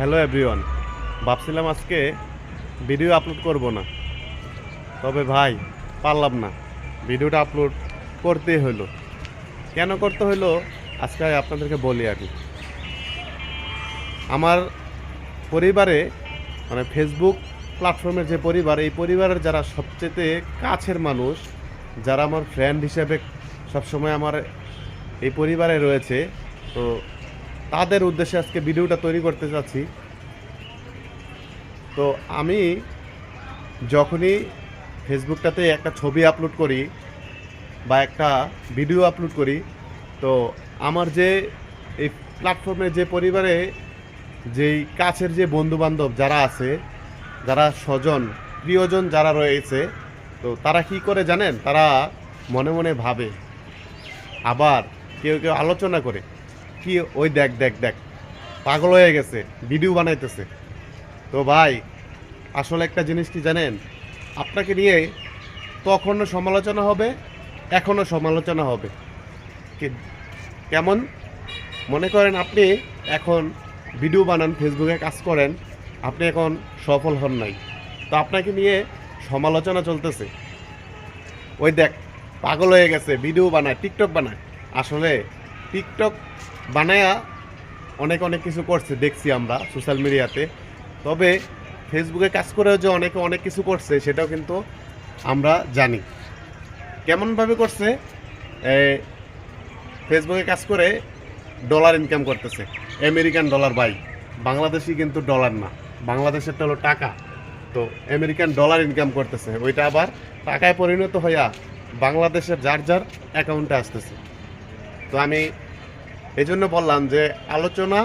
Hello everyone, ভাবছিলাম আজকে video upload করব না, তবে ভাই পারলাম না। ভিডিওটা আপলোড করতেই হলো। কেন করতে হলো আজকে আপনাদেরকে বলি। আমার পরিবারে মানে ফেসবুক প্ল্যাটফর্মের যে পরিবার, এই পরিবারের যারা সবচেয়ে কাছের মানুষ, যারা আমার ফ্রেন্ড হিসেবে সবসময় আমার এই পরিবারে রয়েছে, তো তাদের উদ্দেশ্যে আজকে ভিডিওটা তৈরি করতে চাচ্ছি। তো আমি যখনই ফেসবুকটাতে একটা ছবি আপলোড করি বা একটা ভিডিও আপলোড করি, তো আমার যে এই প্ল্যাটফর্মে যে পরিবারে যেই কাছের যে বন্ধুবান্ধব যারা আছে, যারা স্বজন প্রিয়জন যারা রয়েছে, তো তারা কি করে জানেন? তারা মনে মনে ভাবে, আবার কেউ কেউ আলোচনা করে, কি ওই দেখ দেখ দেখ পাগল হয়ে গেছে, ভিডিও বানাইতেছে। তো ভাই আসলে একটা জিনিস কি জানেন, আপনাকে নিয়ে তখনও সমালোচনা হবে, এখনও সমালোচনা হবে। কেমন? মনে করেন আপনি এখন ভিডিও বানান, ফেসবুকে কাজ করেন, আপনি এখন সফল হন নাই, তো আপনাকে নিয়ে সমালোচনা চলতেছে, ওই দেখ পাগল হয়ে গেছে, ভিডিও বানায়, টিকটক বানায়। আসলে টিকটক বানায়া অনেক অনেক কিছু করছে, দেখছি আমরা সোশ্যাল মিডিয়াতে। তবে ফেসবুকে কাজ করেও যে অনেকে অনেক কিছু করছে সেটাও কিন্তু আমরা জানি। কেমনভাবে করছে? ফেসবুকে কাজ করে ডলার ইনকাম করতেছে, আমেরিকান ডলার। ভাই বাংলাদেশি কিন্তু ডলার না, বাংলাদেশেরটা হলো টাকা। তো আমেরিকান ডলার ইনকাম করতেছে, ওইটা আবার টাকায় পরিণত হইয়া বাংলাদেশের যার যার অ্যাকাউন্টে আসতেছে। তো আমি এই জন্য বললাম যে আলোচনা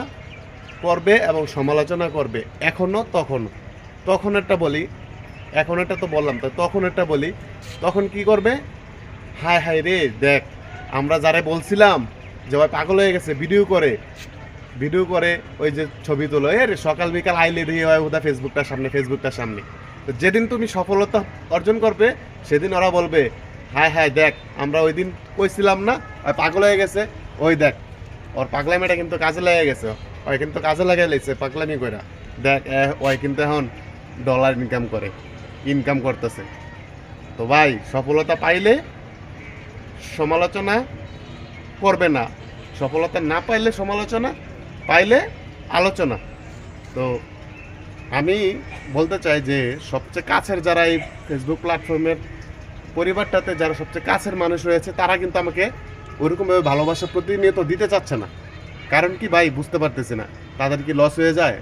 করবে এবং সমালোচনা করবে, এখনও তখনও। তখন একটা বলি, এখন একটা তো বললাম, তো তখন একটা বলি, তখন কি করবে? হায় হায় রে, দেখ আমরা যারা বলছিলাম যে ভাই পাগল হয়ে গেছে, ভিডিও করে ওই যে ছবি তোলো, রে সকাল বিকাল আইলে দিয়ে হয় ওটা ফেসবুকটার সামনে। তো যেদিন তুমি সফলতা অর্জন করবে, সেদিন ওরা বলবে, হায় হায় দেখ আমরা ওই দিন কইছিলাম না ওই পাগল হয়ে গেছে, ওই দেখ ওর পাগলামিটা কিন্তু কাজে লেগে গেছে, ওই কিন্তু কাজে লাগাই লেগেছে পাগলামি কইরা, দেখ ওই কিন্তু এখন ডলার ইনকাম করতেছে। তো ভাই সফলতা পাইলে সমালোচনা করবে না, সফলতা না পাইলে সমালোচনা, পাইলে আলোচনা। তো আমি বলতে চাই যে সবচেয়ে কাছের যারা এই ফেসবুক প্ল্যাটফর্মের পরিবারটাতে যারা সবচেয়ে কাছের মানুষ রয়েছে, তারা কিন্তু আমাকে ওরকমভাবে ভালোবাসা প্রতিনিয়ত দিতে চাচ্ছে না। কারণ কি ভাই বুঝতে পারতেছি না, তাদের কি লস হয়ে যায়?